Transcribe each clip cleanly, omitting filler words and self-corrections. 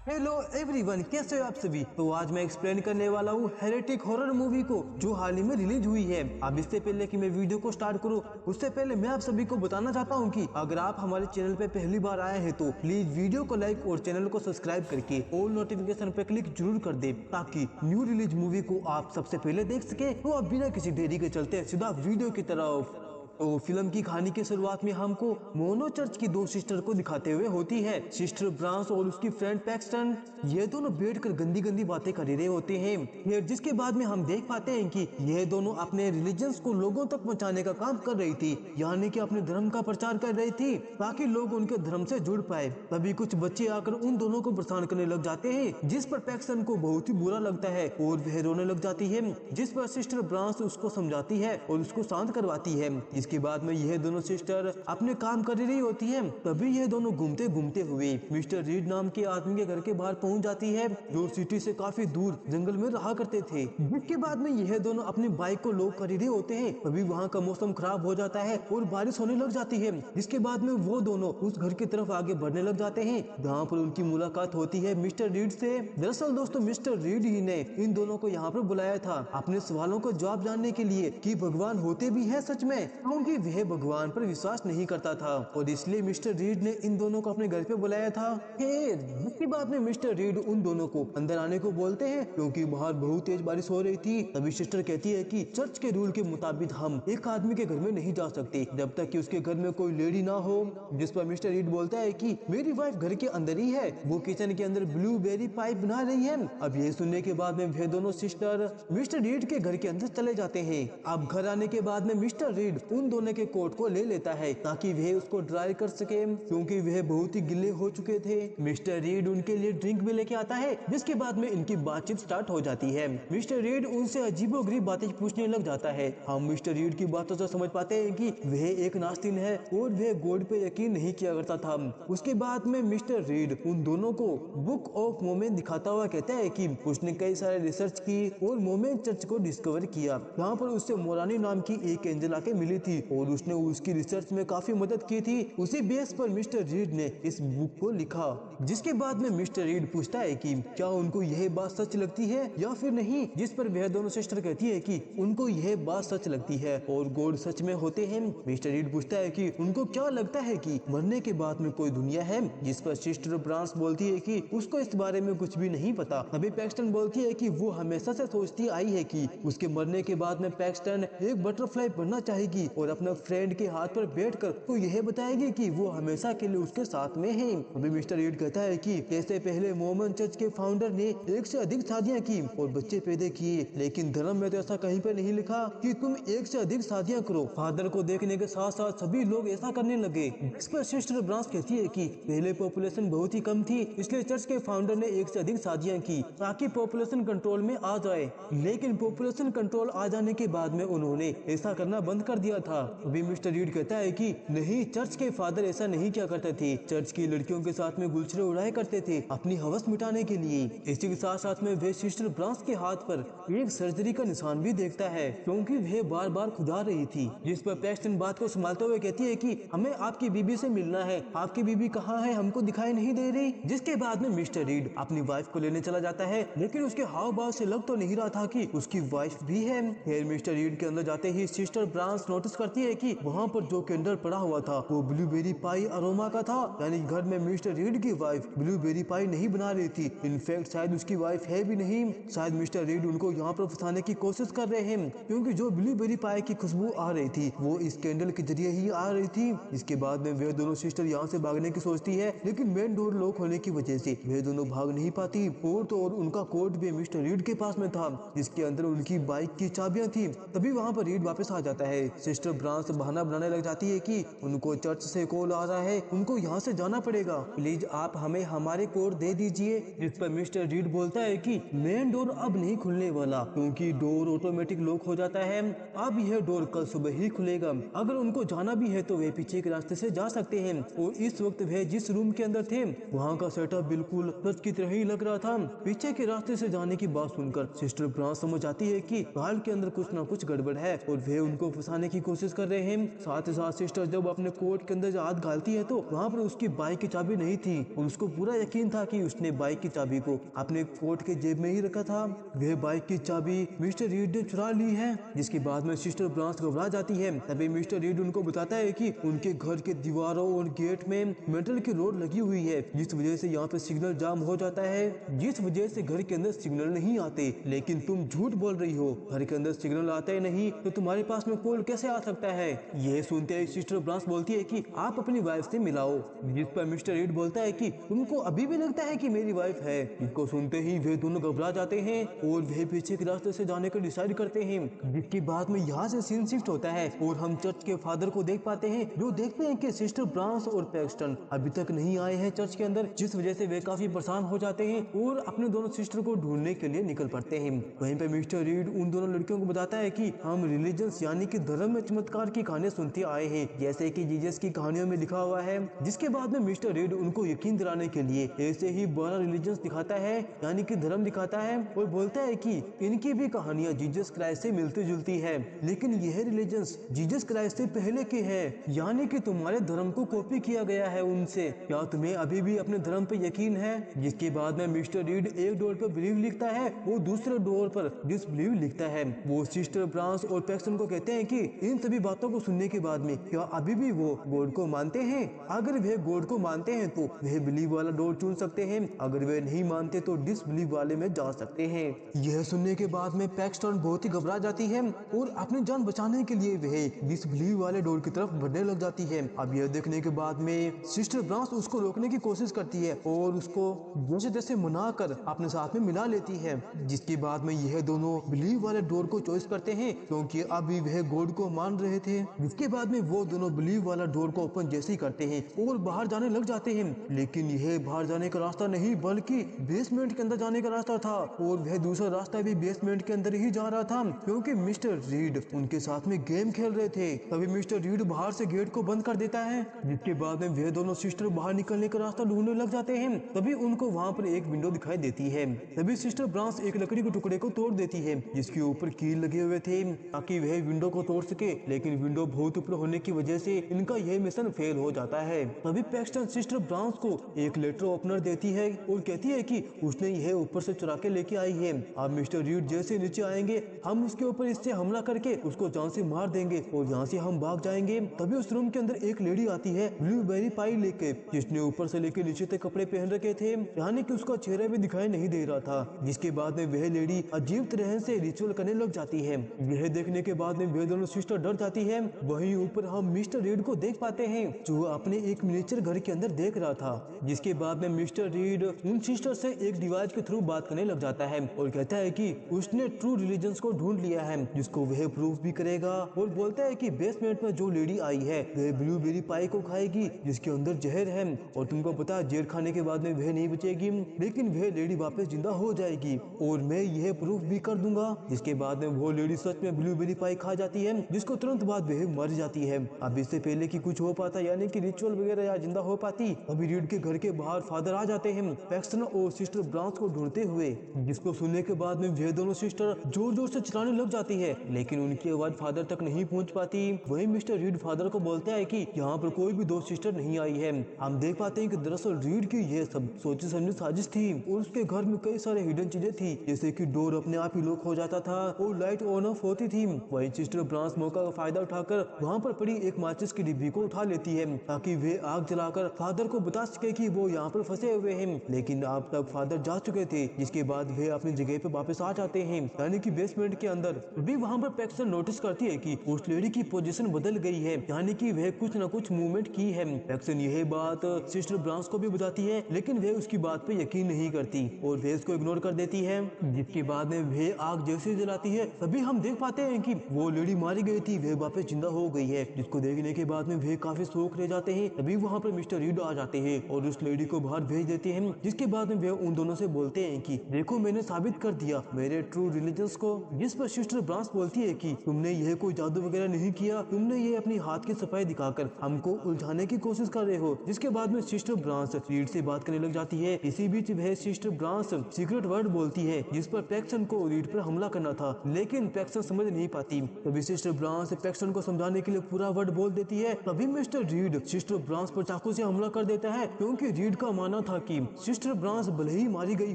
Hello everyone, कैसे हो आप सभी। तो आज मैं एक्सप्लेन करने वाला हूँ हेरेटिक हॉरर मूवी को जो हाल ही में रिलीज हुई है। अब इससे पहले कि मैं वीडियो को स्टार्ट करूँ उससे पहले मैं आप सभी को बताना चाहता हूँ कि अगर आप हमारे चैनल पे पहली बार आए हैं तो प्लीज वीडियो को लाइक और चैनल को सब्सक्राइब करके ऑल नोटिफिकेशन पे क्लिक जरूर कर दे ताकि न्यू रिलीज मूवी को आप सबसे पहले देख सके। तो अब बिना किसी देरी के चलते हैं सीधा वीडियो की तरफ। तो फिल्म की कहानी की शुरुआत में हमको मोनो चर्च की दो सिस्टर को दिखाते हुए होती है। सिस्टर ब्रांस और उसकी फ्रेंड पैक्सटन ये दोनों बैठकर गंदी गंदी बातें कर रहे होते हैं। फिर जिसके बाद में हम देख पाते हैं कि यह दोनों अपने रिलीजन्स को लोगों तक पहुंचाने का काम कर रही थी, यानी कि अपने धर्म का प्रचार कर रही थी ताकि लोग उनके धर्म से जुड़ पाए। तभी कुछ बच्चे आकर उन दोनों को परेशान करने लग जाते हैं, जिस पर पैक्सटन को बहुत ही बुरा लगता है और वह रोने लग जाती है, जिस पर सिस्टर ब्रांस उसको समझाती है और उसको शांत करवाती है। इसके बाद में यह दोनों सिस्टर अपने काम कर रही होती है। तभी यह दोनों घूमते घूमते हुए मिस्टर रीड नाम के आदमी के घर के बाहर पहुंच जाती है, जो सिटी से काफी दूर जंगल में रहा करते थे। जिसके बाद में यह दोनों अपनी बाइक को लॉक कर रहे होते हैं। तभी वहाँ का मौसम खराब हो जाता है और बारिश होने लग जाती है। जिसके बाद में वो दोनों उस घर की तरफ आगे बढ़ने लग जाते हैं, जहाँ पर उनकी मुलाकात होती है मिस्टर रीड से। दरअसल दोस्तों मिस्टर रीड ही ने इन दोनों को यहाँ पर बुलाया था अपने सवालों का जवाब जानने के लिए कि भगवान होते भी है सच में, क्योंकि वह भगवान पर विश्वास नहीं करता था और इसलिए मिस्टर रीड ने इन दोनों को अपने घर पे बुलाया था। फिर जिसके बाद में मिस्टर रीड उन दोनों को अंदर आने को बोलते हैं क्योंकि बाहर बहुत तेज बारिश हो रही थी। तभी सिस्टर कहती है कि चर्च के रूल के मुताबिक हम एक आदमी के घर में नहीं जा सकते जब तक कि उसके घर में कोई लेडी ना हो। जिस पर मिस्टर रीड बोलता है कि मेरी वाइफ घर के अंदर ही है, वो किचन के अंदर ब्लूबेरी पाई बना रही है। अब ये सुनने के बाद में वे दोनों सिस्टर मिस्टर रीड के घर के अंदर चले जाते हैं। अब घर आने के बाद में मिस्टर रीड उन दोनों के कोट को ले लेता है ताकि वह उसको ड्राई कर सके, क्योंकि वह बहुत ही गिले हो चुके थे। मिस्टर रीड उनके लिए ड्रिंक भी लेके आता है, जिसके बाद में इनकी बातचीत स्टार्ट हो जाती है। मिस्टर रीड उनसे अजीबोगरीब बातें पूछने लग जाता है। हम मिस्टर रीड की बातों से समझ पाते हैं कि वह एक नास्तिक है और वह गॉड पे यकीन नहीं किया करता था। उसके बाद में मिस्टर रीड उन दोनों को बुक ऑफ मोमेन दिखाता हुआ कहता है कि उसने कई सारे रिसर्च की और मोमेन चर्च को डिस्कवर किया, जहाँ पर उससे मोरानी नाम की एक एंजल आके मिली थी और उसने उसकी रिसर्च में काफी मदद की थी। उसी बेस पर मिस्टर रीड ने इस बुक को लिखा। जिसके बाद में मिस्टर रीड पूछता है कि क्या उनको यह बात सच लगती है या फिर नहीं, जिस पर वह दोनों सिस्टर कहती है कि उनको यह बात सच लगती है और गॉड सच में होते हैं। मिस्टर रीड पूछता है कि उनको क्या लगता है कि मरने के बाद में कोई दुनिया है, जिस पर सिस्टर ब्रांस बोलती है कि उसको इस बारे में कुछ भी नहीं पता। अभी पैक्सटन बोलती है कि वो हमेशा से सोचती आई है कि उसके मरने के बाद में पैक्सटन एक बटरफ्लाई बनना चाहेगी और अपना फ्रेंड के हाथ पर बैठकर तो यह बताएगी कि वो हमेशा के लिए उसके साथ में है। अभी मिस्टर रीड कहता है कि इससे पहले मोमन चर्च के फाउंडर ने एक से अधिक शादियां की और बच्चे पैदा किए, लेकिन धर्म में तो ऐसा कहीं पे नहीं लिखा कि तुम एक से अधिक शादियां करो। फादर को देखने के साथ साथ सभी लोग ऐसा करने लगे। इस पर सिस्टर ब्रांस कहती है कि पहले पॉपुलेशन बहुत ही कम थी, इसलिए चर्च के फाउंडर ने एक से अधिक शादियां की ताकि पॉपुलेशन कंट्रोल में आ जाए, लेकिन पॉपुलेशन कंट्रोल आ जाने के बाद में उन्होंने ऐसा करना बंद कर दिया था। अभी मिस्टर रीड कहता है कि नहीं, चर्च के फादर ऐसा नहीं किया करते थे, चर्च की लड़कियों के साथ में गुलछड़े उड़ाया करते थे अपनी हवस मिटाने के लिए। इसी के साथ साथ में वे सिस्टर ब्रांस के हाथ पर एक सर्जरी का निशान भी देखता है, क्योंकि वह बार बार खुदा रही थी। जिस पर पैक्सटन बात को संभालते हुए कहती है कि हमें आपकी बीबी से मिलना है, आपकी बीबी कहाँ है, हमको दिखाई नहीं दे रही। जिसके बाद में मिस्टर रीड अपनी वाइफ को लेने चला जाता है, लेकिन उसके हाव भाव से लग तो नहीं रहा था कि उसकी वाइफ भी है। फिर मिस्टर रीड के अंदर जाते ही सिस्टर ब्रांस नोटिस करती है कि वहाँ पर जो कैंडल पड़ा हुआ था वो ब्लूबेरी पाई अरोमा का था, यानी घर में मिस्टर रीड की वाइफ ब्लूबेरी पाई नहीं बना रही थी। इनफैक्ट शायद उसकी वाइफ है भी नहीं, शायद मिस्टर रीड उनको यहाँ पर फंसाने की कोशिश कर रहे हैं, क्योंकि जो ब्लूबेरी पाई की खुशबू आ रही थी वो इस कैंडल के जरिए ही आ रही थी। इसके बाद में वे दोनों सिस्टर यहाँ से भागने की सोचती है, लेकिन मेन डोर लॉक होने की वजह से वे दोनों भाग नहीं पाती। और तो और उनका कोट भी मिस्टर रीड के पास में था, जिसके अंदर उनकी बाइक की चाबियां थी। तभी वहाँ पर रीड वापस आ जाता है। सिस्टर ब्रांस बहाना बनाने लग जाती है कि उनको चर्च से कॉल आ रहा है, उनको यहाँ से जाना पड़ेगा, प्लीज आप हमें हमारे कोड दे दीजिए। जिस पर मिस्टर रीड बोलता है कि मेन डोर अब नहीं खुलने वाला, क्योंकि डोर ऑटोमेटिक लॉक हो जाता है, अब यह डोर कल सुबह ही खुलेगा। अगर उनको जाना भी है तो वे पीछे के रास्ते से जा सकते हैं। और इस वक्त वे जिस रूम के अंदर थे वहाँ का सेटअप बिल्कुल चर्च की तरह ही लग रहा था। पीछे के रास्ते से जाने की बात सुनकर सिस्टर ब्रांस समझ आती है कि हाल के अंदर कुछ ना कुछ गड़बड़ है और वे उनको फंसाने की कोशिश कर रहे हैं। साथ ही साथ सिस्टर जब अपने कोट के अंदर हाथ डालती है तो वहाँ पर उसकी बाइक की चाबी नहीं थी और उसको पूरा यकीन था कि उसने बाइक की चाबी को अपने कोट के जेब में ही रखा था। वह बाइक की चाबी मिस्टर रीड ने चुरा ली है, जिसके बाद में सिस्टर ब्रांच घबरा जाती है। तभी मिस्टर रीड उनको बताता है कि उनके घर के दीवारों और गेट में मेटल की रोड लगी हुई है, जिस वजह से यहाँ पे सिग्नल जाम हो जाता है, जिस वजह से घर के अंदर सिग्नल नहीं आते। लेकिन तुम झूठ बोल रही हो, घर के अंदर सिग्नल आता ही नहीं तो तुम्हारे पास में कॉल कैसे आ सकता है। यह सुनते ही सिस्टर ब्रांच बोलती है कि आप अपनी वाइफ से मिलाओ, जिस पर मिस्टर रीड बोलता है कि तुमको अभी भी लगता है कि मेरी वाइफ है। इसको सुनते ही वे दोनों घबरा जाते हैं और वे पीछे के रास्ते से जाने का डिसाइड करते हैं। जिसके बाद में यहाँ से सीन शिफ्ट होता है और हम चर्च के फादर को देख पाते हैं, जो देखते हैं कि सिस्टर ब्रांच और पैक्सटन अभी तक नहीं आए हैं चर्च के अंदर, जिस वजह से वे काफी परेशान हो जाते हैं और अपने दोनों सिस्टर को ढूंढने के लिए निकल पड़ते हैं। वहीं पे मिस्टर रीड उन दोनों लड़कियों को बताता है कि हम रिलीजन्स यानी कि धर्म में चमत्कार की कहानियां सुनते आए हैं, जैसे कि जीसस की कहानियों में लिखा हुआ है। जिसके बाद में मिस्टर रीड उनको यकीन दिलाने के लिए ऐसे ही 12 रिलीजन्स दिखाता है, यानी कि धर्म दिखाता है, और बोलता है कि इनकी भी कहानियां जीसस क्राइस्ट से मिलती जुलती है, लेकिन यह रिलीजन्स जीसस क्राइस्ट से पहले के है, यानी कि तुम्हारे धर्म को कॉपी किया गया है उनसे। क्या तुम्हें अभी भी अपने धर्म पे यकीन है। जिसके बाद में मिस्टर रीड एक डोर पर बिलीव लिखता है और दूसरे डोर पर डिसबिलीव लिखता है। वो सिस्टर ब्रांच और पैक्सन को कहते हैं कि इन सभी बातों को सुनने के बाद में क्या अभी भी वो गॉड को मानते हैं। अगर वे गॉड को मानते हैं तो वे बिलीव वाला डोर चुन सकते हैं, अगर वे नहीं मानते तो डिसबिलीव वाले में जा सकते हैं। यह सुनने के बाद में पैक्सन बहुत ही घबरा जाती है और अपनी जान बचाने के लिए वह डिसबिलीव वाले डोर की तरफ बढ़ने लग जाती है। अब यह देखने के बाद में सिस्टर ब्रांच उसको रोकने की कोशिश करती है और उसको जैसे तैसे मना कर अपने साथ में मिला लेती है। जिसके बाद में यह दोनों बिलीव वाले डोर को चॉइस करते हैं, क्योंकि अभी वह गॉड को मान रहे थे। जिसके बाद में वो दोनों बिलीव वाला डोर को ओपन जैसे ही करते हैं और बाहर जाने लग जाते हैं, लेकिन यह बाहर जाने का रास्ता नहीं बल्कि बेसमेंट के अंदर जाने का रास्ता था, और वह दूसरा रास्ता भी बेसमेंट के अंदर ही जा रहा था, क्योंकि मिस्टर रीड उनके साथ में गेम खेल रहे थे। तभी मिस्टर रीड बाहर से गेट को बंद कर देता है। जिसके बाद में वे दोनों सिस्टर बाहर निकलने का रास्ता ढूंढने लग जाते हैं। तभी उनको वहाँ पर एक विंडो दिखाई देती है। तभी सिस्टर ब्रांच एक लकड़ी के टुकड़े को तोड़ देती है, जिसके ऊपर कील लगे हुए थे ताकि वह विंडो को तोड़ सके, लेकिन विंडो बहुत ऊपर होने की वजह से इनका यह मिशन फेल हो जाता है। तभी पैक्सटन सिस्टर ब्रांच को एक लेटर ओपनर देती है और कहती है कि उसने यह ऊपर से चुरा के लेके आई है। अब मिस्टर रीड जैसे नीचे आएंगे हम उसके ऊपर इससे हमला करके उसको जान से मार देंगे और यहाँ से हम भाग जाएंगे। तभी उस रूम के अंदर एक लेडी आती है ब्लूबेरी पाई लेके, जिसने ऊपर से लेके नीचे तक कपड़े पहन रखे थे, यानी कि उसका चेहरा भी दिखाई नहीं दे रहा था। जिसके बाद में वह लेडी अजीब तरह से रिचुअल करने लग जाती है। यह देखने के बाद में वे दोनों सिस्टर डर जाती है। वहीं ऊपर हम मिस्टर रीड को देख पाते हैं, जो अपने एक मिनिएचर घर के अंदर देख रहा था। जिसके बाद में मिस्टर रीड उन सिस्टर से एक डिवाइस के थ्रू बात करने लग जाता है और कहता है कि उसने ट्रू रिलीजन्स को ढूंढ लिया है, जिसको वह प्रूफ भी करेगा, और बोलता है कि बेसमेंट में जो लेडी आई है वह ब्लूबेरी पाई को खाएगी, जिसके अंदर जहर है, और तुमको पता है जहर खाने के बाद में वह नहीं बचेगी, लेकिन वह लेडी वापस जिंदा हो जाएगी, और मैं यह प्रूफ भी कर दूंगा। जिसके बाद में वो लेडी सच में ब्लूबेरी पाई खा जाती है, जिसको तुरंत बाद वह मर जाती है। अब इससे पहले कि कुछ हो पाता, यानी कि रिचुअल वगैरह या जिंदा हो पाती, अभी रीड के घर के बाहर फादर आ जाते हैं पैक्सन और सिस्टर ब्रांच को ढूंढते हुए। जिसको सुनने के बाद में वे दोनों सिस्टर जोर जोर से चिल्लाने लग जाती है, लेकिन उनकी आवाज फादर तक नहीं पहुंच पाती। वही मिस्टर रीड फादर को बोलता है कि यहाँ पर कोई भी दो सिस्टर नहीं आई है। हम देख पाते हैं कि दरअसल रीड की यह सब सोची समझी साजिश थी, और उसके घर में कई सारे हिडन चीजें थी, जैसे कि डोर अपने आप ही लॉक हो जाता था और लाइट ऑन ऑफ होती थी। वही सिस्टर ब्रांच मौका का फायदा उठाकर वहाँ पर पड़ी एक माचिस की डिब्बी को उठा लेती है, ताकि वे आग जलाकर फादर को बता सके कि वो यहाँ पर फंसे हुए हैं, लेकिन अब तक फादर जा चुके थे। जिसके बाद वे अपनी जगह पे वापस आ जाते हैं, यानी कि बेसमेंट के अंदर। भी वहाँ पर पैक्सन नोटिस करती है कि उस लेडी की पोजीशन बदल गई है, यानी कि वह कुछ न कुछ मूवमेंट की है। पैक्सन यह बात सिस्टर ब्रांच को भी बताती है, लेकिन वह उसकी बात पे यकीन नहीं करती और वह इसको इग्नोर कर देती है। जिसके बाद में वह आग जैसे जलाती है, तभी हम देख पाते हैं कि वो लेडी मारी गई थी वह वापस जिंदा हो गई है। जिसको देखने के बाद में वे काफी शौक रह जाते हैं। तभी वहाँ पर मिस्टर रीड आ जाते हैं और उस लेडी को बाहर भेज देते हैं। जिसके बाद में वे उन दोनों से बोलते हैं कि देखो मैंने साबित कर दिया मेरे ट्रू रिलीजन्स को। जिस पर सिस्टर ब्रांच बोलती है कि तुमने यह कोई जादू वगैरह नहीं किया, तुमने ये अपनी हाथ की सफाई दिखाकर हमको उलझाने की कोशिश कर रहे हो। जिसके बाद में सिस्टर ब्रांच रीड से बात करने लग जाती है। इसी बीच वह सिस्टर ब्रांच सीक्रेट वर्ड बोलती है, जिस पर पैक्सन को रीड पर हमला करना था, लेकिन पैक्सन समझ नहीं पाती। तभी सिस्टर ब्रांच ब्रांस पैक्सन को समझाने के लिए पूरा वर्ड बोल देती है। तभी मिस्टर रीड सिस्टर ब्रांस पर चाकू से हमला कर देता है, क्योंकि रीड का मानना था कि सिस्टर ब्रांस भले ही मारी गई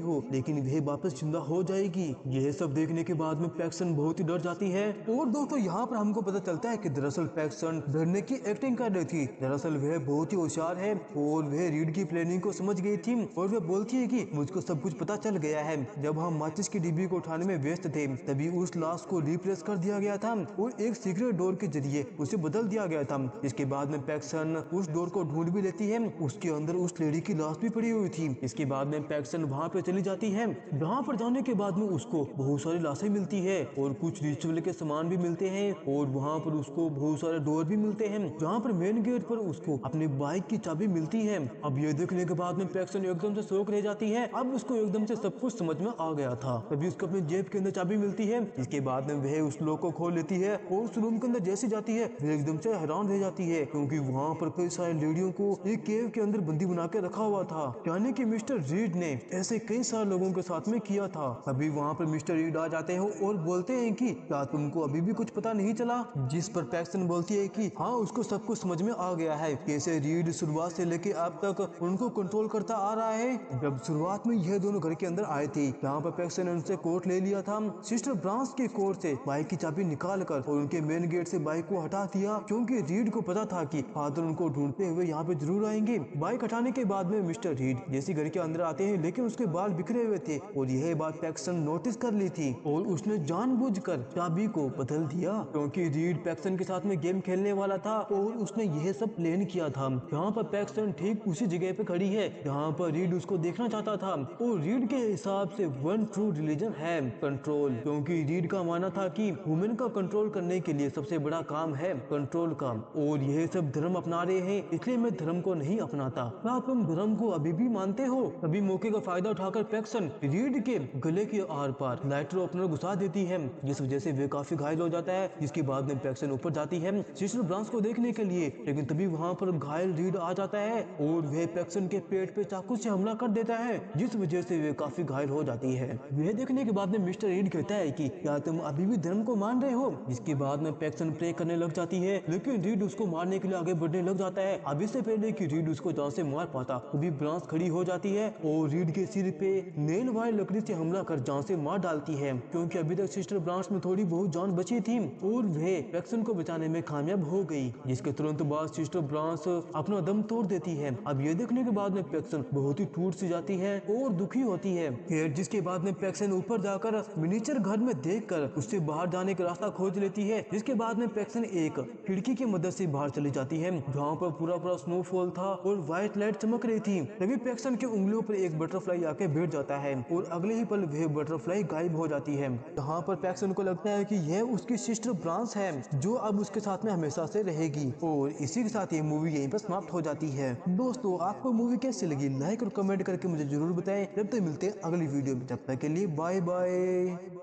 हो लेकिन वह वापस जिंदा हो जाएगी। यह सब देखने के बाद में पैक्सन बहुत ही डर जाती है। और दोस्तों यहाँ पर हमको पता चलता है कि दरअसल पैक्सन डरने की एक्टिंग कर रही थी। दरअसल वह बहुत ही होशियार है और वह रीड की प्लानिंग को समझ गई थी और वह बोलती है कि मुझको सब कुछ पता चल गया है। जब हम माचिस की डिब्बी को उठाने में व्यस्त थे तभी उस लाश को रिप्लेस कर दिया गया था और एक सीक्रेट डोर के जरिए उसे बदल दिया गया था। इसके बाद में पैक्सन उस डोर को ढूंढ भी लेती है। उसके अंदर उस लेडी की लाश भी पड़ी हुई थी। इसके बाद में पैक्सन वहाँ पे चली जाती है। वहाँ पर जाने के बाद में उसको बहुत सारी लाशें मिलती है और कुछ रिचुअल के सामान भी मिलते हैं और वहाँ पर उसको बहुत सारे डोर भी मिलते हैं जहाँ पर मेन गेट पर उसको अपनी बाइक की चाबी मिलती है। अब ये देखने के बाद में पैक्सन एकदम से शौक रह जाती है। अब उसको एकदम से सब कुछ समझ में आ गया था। तभी उसको अपने जेब के अंदर चाबी मिलती है। इसके बाद में वह उस लॉक को खोल लेती है और उस रूम के अंदर जैसे जाती है वह एकदम से हैरान रह जाती है, क्योंकि वहाँ पर कई सारी लेडियों को एक केव के अंदर बंदी बना के रखा हुआ था, यानी कि मिस्टर रीड ने ऐसे कई सारे लोगों के साथ में किया था। अभी वहाँ पर मिस्टर रीड आ जाते हैं और बोलते हैं कि क्या तुमको अभी भी कुछ पता नहीं चला? जिस पर पैक्सन बोलती है कि हाँ उसको सब कुछ समझ में आ गया है, कैसे रीड शुरुआत से लेके अब तक उनको कंट्रोल करता आ रहा है। जब शुरुआत में यह दोनों घर के अंदर आए थे यहाँ पर पैक्सन ने उनसे कोट ले लिया था। सिस्टर ब्रांस के कोट से बाइक की चाबी निकाल कर और उनके मेन गेट से बाइक को हटा दिया, क्योंकि रीड को पता था कि फादर उनको ढूंढते हुए यहाँ पे जरूर आएंगे। बाइक हटाने के बाद में मिस्टर रीड जैसे घर के अंदर आते हैं लेकिन उसके बाल बिखरे हुए थे और यह बात पैक्सन नोटिस कर ली थी और उसने जानबूझकर चाबी को बदल दिया, क्योंकि रीड पैक्सन के साथ में गेम खेलने वाला था और उसने यह सब प्लान किया था। यहाँ पर पैक्सन ठीक उसी जगह पे खड़ी है जहाँ पर रीड उसको देखना चाहता था और रीड के हिसाब से वन ट्रू रिलीजन है कंट्रोल, क्योंकि रीड का मानना था कि वुमेन का कंट्रोल करने के लिए सबसे बड़ा काम है कंट्रोल का और यह सब धर्म अपना रहे हैं, इसलिए मैं धर्म को नहीं अपनाता। क्या तुम धर्म को अभी भी मानते हो? तभी मौके का फायदा उठाकर पैक्सन रीड के गले के आर पार लाइटर ओपनर घुसा देती है, जिस वजह से वे काफी घायल हो जाता है। जिसके बाद में पैक्सन ऊपर जाती है सिस्टर ब्रांस को देखने के लिए, लेकिन तभी वहाँ पर घायल रीड आ जाता है और वह पैक्सन के पेट पे चाकू से हमला कर देता है, जिस वजह से वे काफी घायल हो जाती है। वह देखने के बाद में मिस्टर रीड कहता है कि क्या तुम अभी भी धर्म को मान रहे हो? इसके बाद में पैक्सन प्रे करने लग जाती है, लेकिन रीड उसको मारने के लिए आगे बढ़ने लग जाता है। अब इससे पहले कि रीड उसको जान से मार पाता तभी ब्रांस खड़ी हो जाती है और रीड के सिर पे नेल वाली लकड़ी से हमला कर जान से मार डालती है, क्योंकि अभी तक सिस्टर ब्रांस में थोड़ी बहुत जान बची थी और वह पैक्सन को बचाने में कामयाब हो गई। जिसके तुरंत बाद सिस्टर ब्रांस अपना दम तोड़ देती है। अब ये देखने के बाद में पैक्सन बहुत ही टूट सी जाती है और दुखी होती है। फिर जिसके बाद में पैक्सन ऊपर जाकर मिनीचर घर में देखकर उससे बाहर जाने का रास्ता खोज लेती है। जिसके बाद में पैक्सन एक खिड़की की मदद से बाहर चली जाती है जहाँ पर पूरा पूरा स्नोफॉल था और व्हाइट लाइट चमक रही थी। तभी पैक्सन के उंगलियों पर एक बटरफ्लाई आके बैठ जाता है और अगले ही पल वह बटरफ्लाई गायब हो जाती है। यहाँ पर पैक्सन को लगता है कि यह उसकी सिस्टर ब्रांस है जो अब उसके साथ में हमेशा से रहेगी और इसी के साथ ये मूवी यहीं पर समाप्त हो जाती है। दोस्तों आपको मूवी कैसी लगी लाइक और कमेंट करके मुझे जरूर बताएं। जब तक मिलते हैं अगली वीडियो में, तब तक के लिए बाय बाय।